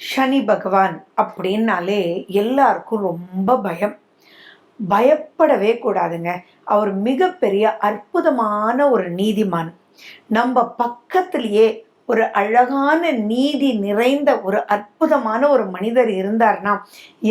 சனி பகவான் அப்படின்னாலே எல்லாருக்கும் ரொம்ப பயம். பயப்படவே கூடாதுங்க. அவர் மிகப்பெரிய அற்புதமான ஒரு நீதிமான். நம்ம பக்கத்திலேயே ஒரு அழகான நீதி நிறைந்த ஒரு அற்புதமான ஒரு மனிதர் இருந்தார்னா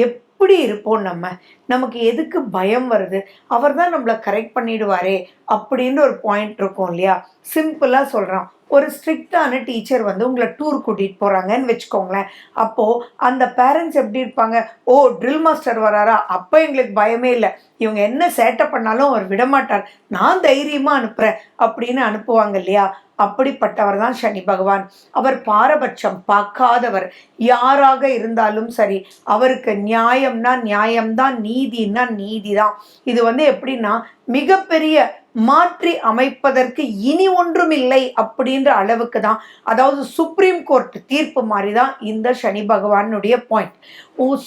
எப்படி இருப்போம் நம்ம? நமக்கு எதுக்கு பயம் வருது? அவர் தான் நம்மளை கரெக்ட் பண்ணிடுவாரே அப்படின்னு ஒரு பாயிண்ட் இருக்கும் இல்லையா? சிம்பிளா சொல்றான். ஒரு ஸ்ட்ரிக்டான டீச்சர் வந்து உங்களை டூர் கூட்டிட்டு போறாங்கன்னு வச்சுக்கோங்களேன். அப்போ அந்த பேரண்ட்ஸ் எப்படி இருப்பாங்க? ஓ, ட்ரில் மாஸ்டர் வராரா, அப்ப எங்களுக்கு பயமே இல்லை, இவங்க என்ன சேட்டை பண்ணாலும் அவர் விடமாட்டார், நான் தைரியமா அனுப்புறேன் அப்படின்னு அனுப்புவாங்க இல்லையா? அப்படிப்பட்டவர் தான் சனி பகவான். அவர் பாரபட்சம் பார்க்காதவர். யாராக இருந்தாலும் சரி, அவருக்கு நியாயம்னா நியாயம்தான், நீதினா நீதிதான். இது வந்து எப்படின்னா, மிகப்பெரிய மாற்றி அமைப்பதற்கு இனி ஒன்றும் இல்லை அப்படின்ற அளவுக்கு தான், அதாவது சுப்ரீம் கோர்ட் தீர்ப்பு மாதிரி தான் இந்த சனி பகவானுடைய பாயிண்ட்.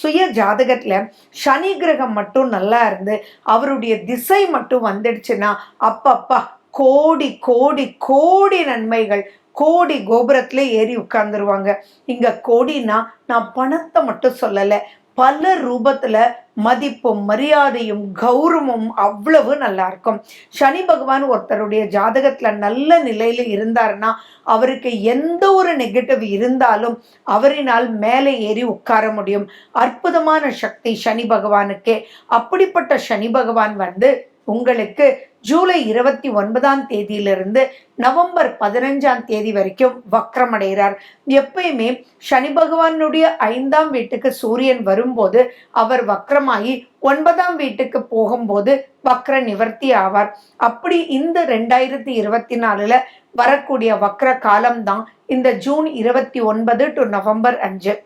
சுய ஜாதகத்துல சனி கிரகம் மட்டும் நல்லா இருந்து அவருடைய திசை மட்டும் வந்துடுச்சுன்னா அப்பப்பா கோடி கோடி கோடி நன்மைகள். கோடி கோபுரத்துல ஏறி உட்கார்ந்துருவாங்க. இங்க கோடினா நான் பணத்தை மட்டும் சொல்லல, பல ரூபத்துல மதிப்பும் மரியாதையும் கௌரவமும் அவ்வளவு நல்லா இருக்கும். சனி பகவான் ஒருத்தருடைய ஜாதகத்துல நல்ல நிலையில இருந்தாருன்னா அவருக்கு எந்த ஒரு நெகட்டிவ் இருந்தாலும் அவரினால் மேலே ஏறி உட்கார முடியும். அற்புதமான சக்தி சனி பகவானுக்கே. அப்படிப்பட்ட சனி பகவான் வந்து உங்களுக்கு ஜூலை 29ஆம் தேதியிலிருந்து நவம்பர் 15ஆம் தேதி வரைக்கும் வக்ரமடைகிறார். எப்பயுமே சனி பகவானுடைய 5ஆம் வீட்டுக்கு சூரியன் வரும்போது அவர் வக்ரமாகி 9ஆம் வீட்டுக்கு போகும்போது வக்ர நிவர்த்தி ஆவார். அப்படி இந்த 2024ல வரக்கூடிய வக்ர காலம்தான் இந்த June 29 to November 5,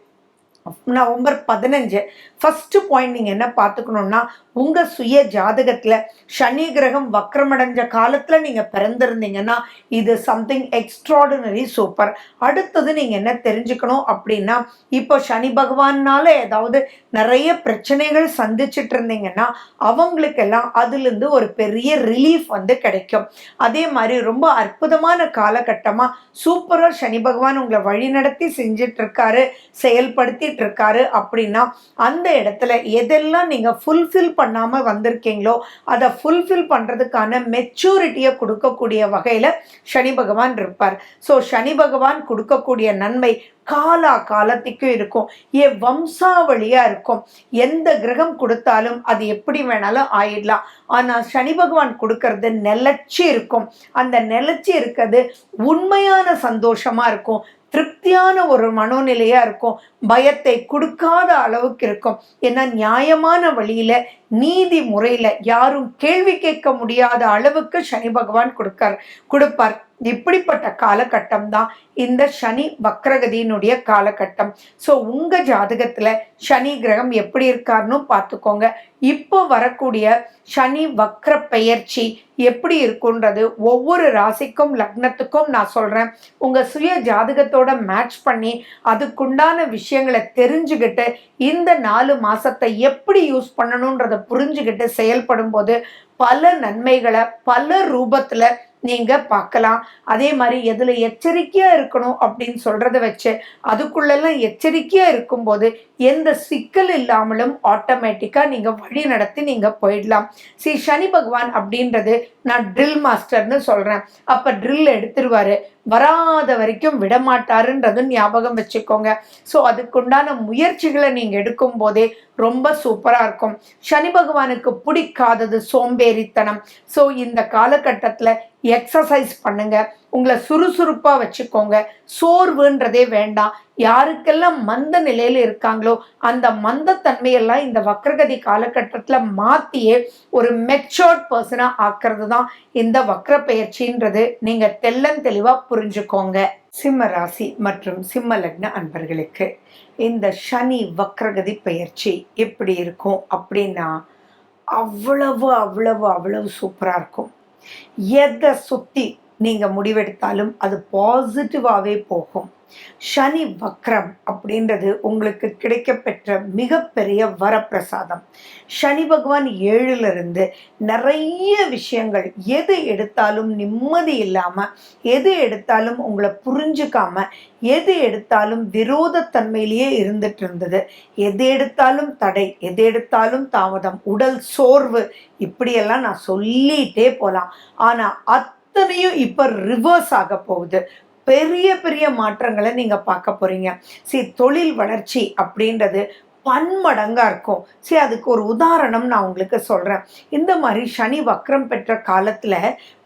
November 15. First point நீங்க என்ன பார்த்துக்கணும்னா, உங்க சுய ஜாதகத்துல சனி கிரகம் வக்ரமடைஞ்ச காலத்துல நீங்க பிறந்திருந்தீங்கன்னா இது சம்திங் எக்ஸ்ட்ராடினரி சூப்பர். அடுத்தது நீங்க என்ன தெரிஞ்சுக்கணும் அப்படின்னா, இப்போ சனி பகவானால ஏதாவது நிறைய பிரச்சனைகள் சந்திச்சுட்டு இருந்தீங்கன்னா அவங்களுக்கெல்லாம் அதுல இருந்து ஒரு பெரிய ரிலீஃப் வந்து கிடைக்கும். அதே மாதிரி ரொம்ப அற்புதமான காலகட்டமா சூப்பரா சனி பகவான் உங்களை வழி நடத்தி செஞ்சிட்டு இருக்காரு, செயல்படுத்தி இருக்காரு அப்படின்னா அந்த இடத்துல எதெல்லாம் நீங்க ஃபுல்ஃபில் பண்ணாம வந்திருக்கீங்களோ அதை ஃபுல்ஃபில் பண்றதுக்கான மெச்சூரிட்டியை கொடுக்கக்கூடிய வகையில சனி பகவான் இருப்பார். ஸோ சனி பகவான் கொடுக்கக்கூடிய நன்மை காலா காலத்துக்கும் இருக்கும், வம்சாவளியா இருக்கும். எந்த கிரகம் கொடுத்தாலும் அது எப்படி வேணாலும் ஆயிடலாம். ஆனா சனி பகவான் கொடுக்கறது நிலைச்சி இருக்கும். அந்த நிலைச்சி இருக்கிறது உண்மையான சந்தோஷமா இருக்கும், திருப்தியான ஒரு மனோநிலையா இருக்கும், பயத்தை கொடுக்காத அளவுக்கு இருக்கும். ஏன்னா நியாயமான வழியில நீதி முறையில யாரும் கேள்வி கேட்க முடியாத அளவுக்கு சனி பகவான் கொடுப்பார். இப்படிப்பட்ட காலகட்டம் தான் இந்த சனி வக்ரகதியினுடைய காலகட்டம். ஸோ உங்க ஜாதகத்துல சனி கிரகம் எப்படி இருக்காருன்னு பார்த்துக்கோங்க. இப்போ வரக்கூடிய சனி வக்ர பெயர்ச்சி எப்படி இருக்குன்றது ஒவ்வொரு ராசிக்கும் லக்னத்துக்கும் நான் சொல்றேன். உங்க சுய ஜாதகத்தோட மேட்ச் பண்ணி அதுக்குண்டான விஷயங்களை தெரிஞ்சுக்கிட்டு இந்த 4 மாசத்தை எப்படி யூஸ் பண்ணணும்ன்றத புரிஞ்சுக்கிட்டு செயல்படும் போது பல நன்மைகளை பல ரூபத்துல நீங்க பார்க்கலாம். அதே மாதிரி எதுல எச்சரிக்கையா இருக்கணும் அப்படின்னு சொல்றத வச்சு அதுக்குள்ளெல்லாம் எச்சரிக்கையா இருக்கும்போது எந்த சிக்கல் இல்லாமலும் ஆட்டோமேட்டிக்கா நீங்க வழி நடத்தி நீங்க போயிடலாம். சனி பகவான் அப்படின்றது நான் ட்ரில் மாஸ்டர்னு சொல்றேன். அப்ப ட்ரில் எடுத்துருவாரு, வராத வரைக்கும் விடமாட்டாருன்றது ஞாபகம் வச்சுக்கோங்க. ஸோ அதுக்குண்டான முயற்சிகளை நீங்க எடுக்கும் போதே ரொம்ப சூப்பரா இருக்கும். சனி பகவானுக்கு பிடிக்காதது சோம்பேறித்தனம். ஸோ இந்த காலகட்டத்துல எக்ஸசைஸ் பண்ணுங்க, உங்களை சுறுசுறுப்பா வச்சுக்கோங்க. சோர்வுன்றதே வேண்டாம். யாருக்கெல்லாம் மந்த நிலையில இருக்காங்களோ அந்த மந்தத்தன்மையெல்லாம் இந்த வக்ரகதி காலகட்டத்துல மாத்தியே ஒரு மெச்சோர்ட் பர்சனா ஆக்குறது தான் இந்த வக்ர பெயர்ச்சின்றது. நீங்க தெளிவா புரிஞ்சுக்கோங்க. சிம்ம ராசி மற்றும் சிம்ம லக்ன அன்பர்களுக்கு இந்த சனி வக்ரகதி பெயர்ச்சி எப்படி இருக்கும் அப்படின்னா அவ்வளவு அவ்வளவு அவ்வளவு சூப்பரா இருக்கும். எதை சுத்தி நீங்கள் முடிவெடுத்தாலும் அது பாசிட்டிவாகவே போகும். சனி வக்ரம் அப்படின்றது உங்களுக்கு கிடைக்கப்பெற்ற மிகப்பெரிய வரப்பிரசாதம். சனி பகவான் 7லிருந்து நிறைய விஷயங்கள், எது எடுத்தாலும் நிம்மதி இல்லாமல், எது எடுத்தாலும் உங்களை புரிஞ்சுக்காம, எது எடுத்தாலும் விரோதத்தன்மையிலேயே இருந்துட்டு இருந்தது. எது எடுத்தாலும் தடை, எது எடுத்தாலும் தாமதம், உடல் சோர்வு, இப்படியெல்லாம் நான் சொல்லிகிட்டே போகலாம். ஆனால் அத்தனையும் இப்போ ரிவர்ஸ் ஆக போகுது. பெரிய பெரிய மாற்றங்களை நீங்கள் பார்க்க போகிறீங்க. தொழில் வளர்ச்சி அப்படின்றது பன்மடங்காக இருக்கும். அதுக்கு ஒரு உதாரணம் நான் உங்களுக்கு சொல்கிறேன். இந்த மாதிரி சனி வக்ரம் பெற்ற காலத்தில்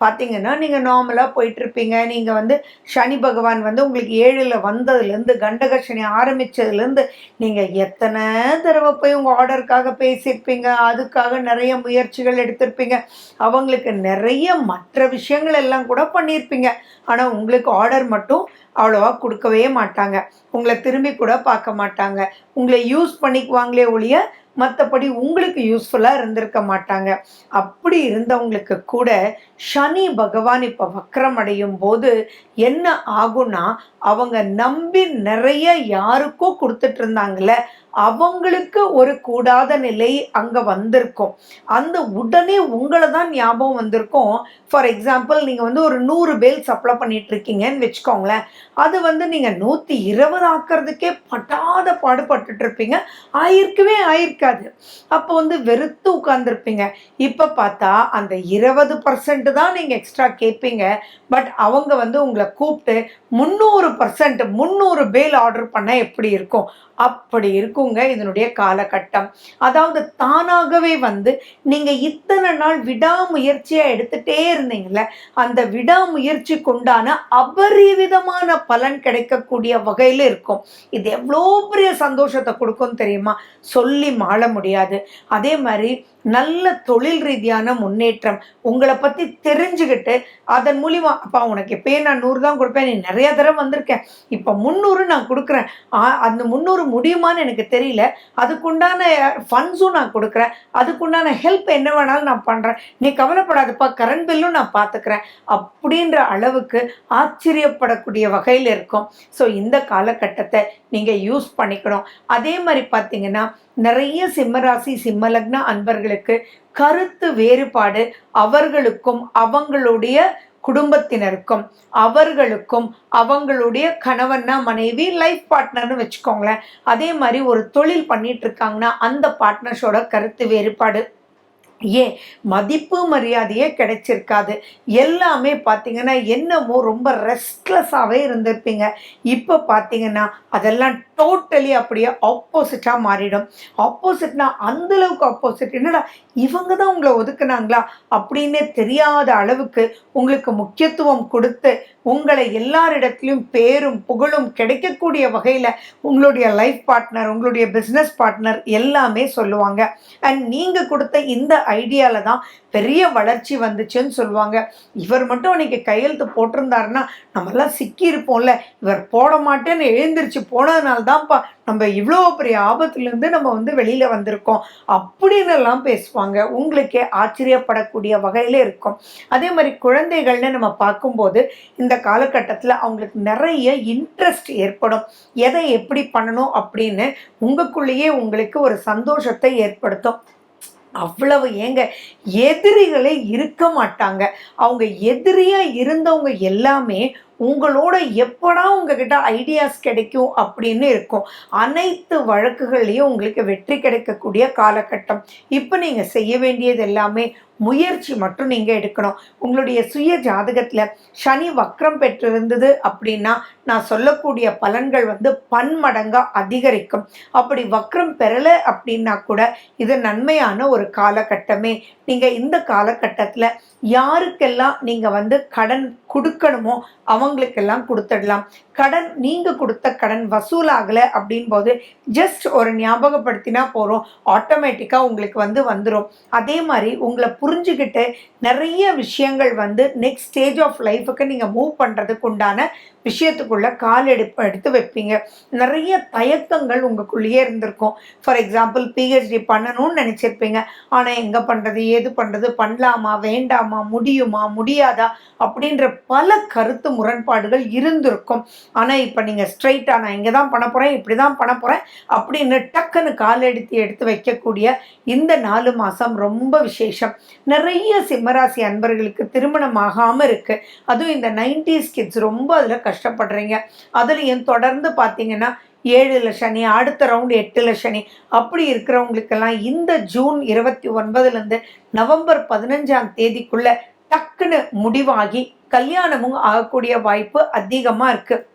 பார்த்தீங்கன்னா, நீங்கள் நார்மலாக போயிட்டுருப்பீங்க. நீங்கள் சனி பகவான் உங்களுக்கு 7ல் வந்ததுலேருந்து, கண்டக சனி ஆரம்பித்ததுலேருந்து நீங்கள் எத்தனை தடவை போய் உங்கள் ஆர்டருக்காக பேசியிருப்பீங்க, அதுக்காக நிறைய முயற்சிகள் எடுத்திருப்பீங்க, அவங்களுக்கு நிறைய மற்ற விஷயங்கள் எல்லாம் கூட பண்ணியிருப்பீங்க. ஆனால் உங்களுக்கு ஆர்டர் மட்டும் அவ்வளோவா கொடுக்கவே மாட்டாங்க. உங்களை திரும்பி கூட பார்க்க மாட்டாங்க. உங்களை யூஸ் பண்ணிக்குவாங்களே ஒழிய மற்றபடி உங்களுக்கு யூஸ்ஃபுல்லாக இருந்திருக்க மாட்டாங்க. அப்படி இருந்தவங்களுக்கு கூட சனி பகவான் இப்போ வக்ரம் அடையும் போது என்ன ஆகும்னா, அவங்க நம்பி நிறைய யாருக்கோ கொடுத்துட்டு இருந்தாங்கல்ல, அவங்களுக்கு ஒரு கூடாத நிலை அங்கே வந்திருக்கும். அந்த உடனே உங்களை தான் ஞாபகம் வந்திருக்கும். ஃபார் எக்ஸாம்பிள், நீங்கள் ஒரு 100 பேல் சப்ளை பண்ணிட்டு இருக்கீங்கன்னு வச்சுக்கோங்களேன். அது நீங்கள் 120 ஆக்கிறதுக்கே பட்டாத பாடுபட்டுட்டு இருப்பீங்க. ஆயிருக்காது. அப்போ வெறுத்து உட்கார்ந்துருப்பீங்க. இப்போ பார்த்தா அந்த 20% தான் நீங்கள் எக்ஸ்ட்ரா கேட்பீங்க. பட் அவங்க உங்களை கூப்பிட்டு 300% 300 பேல் ஆர்டர் பண்ணால் எப்படி இருக்கும்? அப்படி இருக்குங்க இதனுடைய காலகட்டம். அதாவது தானாகவே நீங்கள் இத்தனை நாள் விடாமுயற்சியாக எடுத்துகிட்டே இருந்தீங்கல்ல, அந்த விடாமுயற்சிக்கு உண்டான அபரிவிதமான பலன் கிடைக்கக்கூடிய வகையில் இருக்கும். இது எவ்வளோ பெரிய சந்தோஷத்தை கொடுக்கும் தெரியுமா? சொல்லி மாள முடியாது. அதே மாதிரி நல்ல தொழில் ரீதியான முன்னேற்றம், உங்களை பற்றி தெரிஞ்சுக்கிட்டு அதன் மூலிமா, அப்பா உனக்கு எப்பயே நான் 100 தான் கொடுப்பேன், நீ நிறைய தடவை வந்திருக்கேன், இப்போ 300 நான் கொடுக்குறேன், அந்த 300 முடியுமான்னு எனக்கு தெரியல, அதுக்குண்டான ஃபண்ட்ஸும் நான் கொடுக்குறேன், அதுக்குண்டான ஹெல்ப் என்ன வேணாலும் நான் பண்ணுறேன், நீ கவலைப்படாதப்பா, கரண்ட் பில்லும் நான் பார்த்துக்கிறேன் அப்படின்ற அளவுக்கு ஆச்சரியப்படக்கூடிய வகையில் இருக்கும். இந்த காலகட்டத்தை நீங்கள் யூஸ் பண்ணிக்கணும். அதே மாதிரி பார்த்தீங்கன்னா, நிறைய சிம்மராசி சிம்மலக்ன அன்பர்களுக்கு கருத்து வேறுபாடு அவர்களுக்கும் அவங்களுடைய குடும்பத்தினருக்கும் அவர்களுக்கும் அவங்களுடைய கணவன்னா மனைவி லைஃப் பார்ட்னர்னு வச்சுக்கோங்களேன். அதே மாதிரி ஒரு தொழில் பண்ணிட்டு இருக்காங்கன்னா அந்த பார்ட்னர்ஸோட கருத்து வேறுபாடு, ஏன் மதிப்பு மரியாதையே கிடைச்சிருக்காது. எல்லாமே பார்த்தீங்கன்னா என்னமோ ரொம்ப ரெஸ்ட்லெஸ்ஸாகவே இருந்திருப்பீங்க. இப்போ பார்த்தீங்கன்னா அதெல்லாம் டோட்டலி அப்படியே ஆப்போசிட்டாக மாறிடும். ஆப்போசிட்னா அந்தளவுக்கு ஆப்போசிட். என்னடா இவங்க தான் உங்களை ஒதுக்குனாங்களா அப்படின்னே தெரியாத அளவுக்கு உங்களுக்கு முக்கியத்துவம் கொடுத்து உங்களை எல்லாரிடத்துலையும் பேரும் புகழும் கிடைக்கக்கூடிய வகையில் உங்களுடைய லைஃப் பார்ட்னர், உங்களுடைய பிஸ்னஸ் பார்ட்னர் எல்லாமே சொல்லுவாங்க. அண்ட் நீங்கள் கொடுத்த இந்த ஐடியாவில் தான் பெரிய வளர்ச்சி வந்துச்சுன்னு சொல்லுவாங்க. இவர் மட்டும் அன்றைக்கி கையெழுத்து போட்டிருந்தாருன்னா நம்மெல்லாம் சிக்கியிருப்போம்ல, இவர் போட மாட்டேன்னு எழுந்திரிச்சு போனதுனால தான்ப்பா நம்ம இவ்வளோ பெரிய ஆபத்துலேருந்து நம்ம வெளியில் வந்திருக்கோம் அப்படின்னு எல்லாம் பேசுவாங்க. உங்களுக்கே ஆச்சரியப்படக்கூடிய வகையில் இருக்கும். அதே மாதிரி குழந்தைகள்னு நம்ம பார்க்கும்போது இந்த காலகட்டத்தில் அவங்களுக்கு நிறைய இன்ட்ரெஸ்ட் ஏற்படும். எதை எப்படி பண்ணணும் அப்படின்னு உங்களுக்குள்ளேயே உங்களுக்கு ஒரு சந்தோஷத்தை ஏற்படுத்தும். அவ்வளவு ஏங்க, எதிரிகளே இருக்க மாட்டாங்க. அவங்க எதிரியாக இருந்தவங்க எல்லாமே உங்களோட எப்படா உங்ககிட்ட ஐடியாஸ் கிடைக்கும் அப்படின்னு இருக்கும். அனைத்து வழக்குகள்லையும் உங்களுக்கு வெற்றி கிடைக்கக்கூடிய காலகட்டம். இப்போ நீங்கள் செய்ய வேண்டியது எல்லாமே முயற்சி மட்டும் நீங்கள் எடுக்கணும். உங்களுடைய சுய ஜாதகத்தில் சனி வக்ரம் பெற்றிருந்தது அப்படின்னா நான் சொல்லக்கூடிய பலன்கள் பன்மடங்காக அதிகரிக்கும். அப்படி வக்ரம் பெறலை அப்படின்னா கூட இது நன்மையான ஒரு காலகட்டமே. நீங்கள் இந்த காலகட்டத்தில் யாருக்கெல்லாம் நீங்கள் கடன் கொடுக்கணுமோ அவங்களுக்கெல்லாம் கொடுத்துடலாம். கடன் நீங்கள் கொடுத்த கடன் வசூலாகலை அப்படின் போது ஜஸ்ட் ஒரு ஞாபகப்படுத்தினா போகிறோம், ஆட்டோமேட்டிக்காக உங்களுக்கு வந்துடும். அதே மாதிரி உங்களை புரிஞ்சுக்கிட்டு நிறைய விஷயங்கள் நெக்ஸ்ட் ஸ்டேஜ் ஆஃப் லைஃபுக்கு நீங்கள் மூவ் பண்ணுறதுக்கு உண்டான விஷயத்துக்குள்ள கால் எடுத்து வைப்பீங்க. நிறைய தயக்கங்கள் உங்களுக்குள்ளேயே இருந்திருக்கும். ஃபார் எக்ஸாம்பிள் பிஹெச்டி பண்ணணும்னு நினச்சிருப்பீங்க. ஆனால் எங்கே பண்ணுறது, ஏது பண்ணுறது, பண்ணலாமா வேண்டாமா, முடியுமா முடியாதா அப்படின்ற பல கருத்து முரண்பாடுகள் இருந்திருக்கும். ஆனால் இப்போ நீங்கள் ஸ்ட்ரைட்டாக நான் இங்கே தான் பண்ண போகிறேன், இப்படி தான் பண்ண போகிறேன் அப்படின்னு டக்குன்னு கால் எடுத்து வைக்கக்கூடிய இந்த 4 மாதம் ரொம்ப விசேஷம். நிறைய சிம்மராசி அன்பர்களுக்கு திருமணம் ஆகாமல் இருக்குது. அதுவும் இந்த 90s கிட்ஸ் ரொம்ப அதில் கஷ்டப்படுறீங்க. அதுலேயும் தொடர்ந்து பார்த்தீங்கன்னா 7ல் சனி, அடுத்த ரவுண்டு 8ல் சனி, அப்படி இருக்கிறவங்களுக்கெல்லாம் இந்த ஜூன் 29லேருந்து நவம்பர் 15ஆம் தேதிக்குள்ள டக்குன்னு முடிவாகி கல்யாணமும் ஆகக்கூடிய வாய்ப்பு அதிகமாக இருக்குது.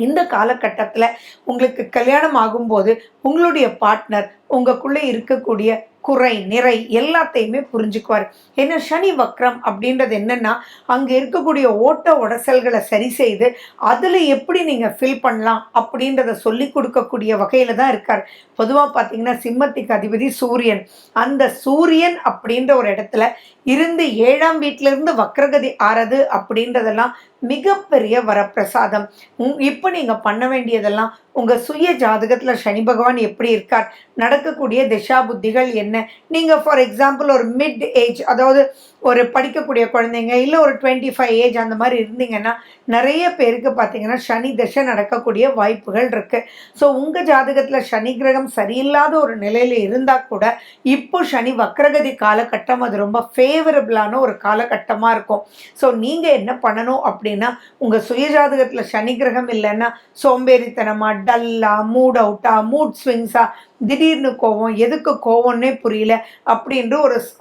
இந்த காலகட்டத்தில் உங்களுக்கு கல்யாணம் ஆகும்போது உங்களுடைய பார்ட்னர் உங்களுக்குள்ளே இருக்கக்கூடிய குறை நிறை எல்லாத்தையுமே புரிஞ்சுக்குவார். ஏன்னா சனி வக்ரம் அப்படின்றது என்னன்னா, அங்கே இருக்கக்கூடிய ஓட்ட உடசல்களை சரி செய்து அதில் எப்படி நீங்கள் ஃபில் பண்ணலாம் அப்படின்றத சொல்லி கொடுக்கக்கூடிய வகையில் தான் இருக்கார். பொதுவாக பார்த்தீங்கன்னா சிம்மத்துக்கு அதிபதி சூரியன். அந்த சூரியன் அப்படின்ற ஒரு இடத்துல இருந்து 7ஆம் வீட்டிலிருந்து வக்ரகதி ஆறது அப்படின்றதெல்லாம் மிகப்பெரிய வரப்பிரசாதம். இப்போ நீங்கள் பண்ண வேண்டியதெல்லாம் உங்கள் சுய ஜாதகத்தில் சனி பகவான் எப்படி இருக்கார், நடக்கக்கூடிய திசா புத்திகள் என்ன. நீங்கள் ஃபார் எக்ஸாம்பிள் ஒரு மிட் ஏஜ், அதாவது ஒரு படிக்கக்கூடிய குழந்தைங்க, இல்லை ஒரு 25 ஏஜ் அந்த மாதிரி இருந்தீங்கன்னா நிறைய பேருக்கு பார்த்தீங்கன்னா சனி தசை நடக்கக்கூடிய வாய்ப்புகள் இருக்குது. ஸோ உங்கள் ஜாதகத்தில் சனி கிரகம் சரியில்லாத ஒரு நிலையில் இருந்தால் கூட இப்போ சனி வக்ரகதி காலகட்டம் அது ரொம்ப ஃபேவரபிளான ஒரு காலகட்டமாக இருக்கும். ஸோ நீங்கள் என்ன பண்ணணும் அப்படின்னா, உங்கள் சுய ஜாதகத்தில் சனி கிரகம் இல்லைன்னா சோம்பேறித்தனமாக, டல்லா, மூட் அவுட்டா, மூட் ஸ்விங்ஸா, திடீர்னு கோவம், எதுக்கு கோவம்னே புரியல அப்படின்ற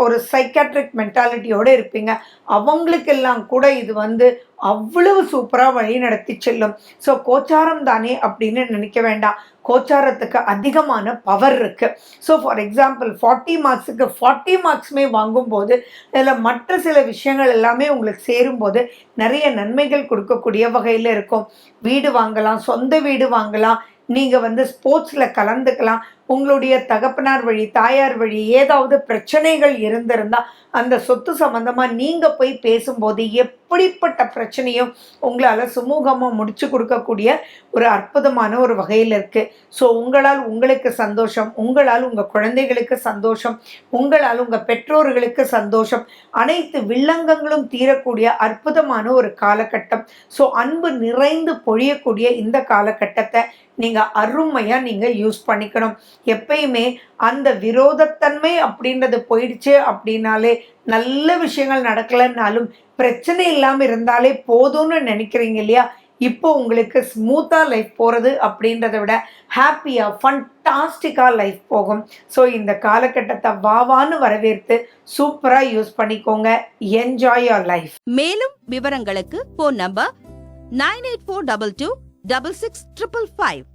ஒரு சைக்காட்ரிக் மென்டாலிட்டியோடு இருப்பீங்க. அவங்களுக்கெல்லாம் கூட இது அவ்வளவு சூப்பராக வழி நடத்தி செல்லும். ஸோ கோச்சாரம் தானே அப்படின்னு நினைக்க வேண்டாம். கோச்சாரத்துக்கு அதிகமான பவர் இருக்குது. ஸோ ஃபார் எக்ஸாம்பிள் 40 மார்க்ஸுக்கு 40 மார்க்ஸுமே வாங்கும்போது இதில் மற்ற சில விஷயங்கள் எல்லாமே உங்களுக்கு சேரும்போது நிறைய நன்மைகள் கொடுக்கக்கூடிய வகையில் இருக்கும். வீடு வாங்கலாம், சொந்த வீடு வாங்கலாம், நீங்கள் ஸ்போர்ட்ஸில் கலந்துக்கலாம். உங்களுடைய தகப்பனார் வழி, தாயார் வழி ஏதாவது பிரச்சனைகள் இருந்திருந்தால் அந்த சொத்து சம்மந்தமாக நீங்கள் போய் பேசும்போது எப்படிப்பட்ட பிரச்சனையும் உங்களால் சுமூகமாக முடிச்சு கொடுக்கக்கூடிய ஒரு அற்புதமான ஒரு வகையில் இருக்குது. ஸோ உங்களால் உங்களுக்கு சந்தோஷம், உங்களால் உங்கள் குழந்தைகளுக்கு சந்தோஷம், உங்களால் உங்கள் பெற்றோர்களுக்கு சந்தோஷம், அனைத்து வில்லங்கங்களும் தீரக்கூடிய அற்புதமான ஒரு காலகட்டம். ஸோ அன்பு நிறைந்து பொழியக்கூடிய இந்த காலகட்டத்தை நீங்கள் அருமையாக நீங்கள் யூஸ் பண்ணிக்கணும். எப்பயுமே அந்த விரோதத்தன்மை அப்படின்றது போயிடுச்சு அப்படின்னாலே, நல்ல விஷயங்கள் நடக்கலைன்னாலும் பிரச்சனை இல்லாமல் இருந்தாலே போதும்னு நினைக்கிறீங்க இல்லையா? இப்போ உங்களுக்கு ஸ்மூத்தாக லைஃப் போகிறது அப்படின்றத விட ஹாப்பியாக ஃபண்டாஸ்டிக்காக லைஃப் போகும். ஸோ இந்த காலகட்டத்தை வாவான்னு வரவேற்று சூப்பராக யூஸ் பண்ணிக்கோங்க. Enjoy your life. மேலும் விவரங்களுக்கு ஃபோன் நம்பர் 9842266555.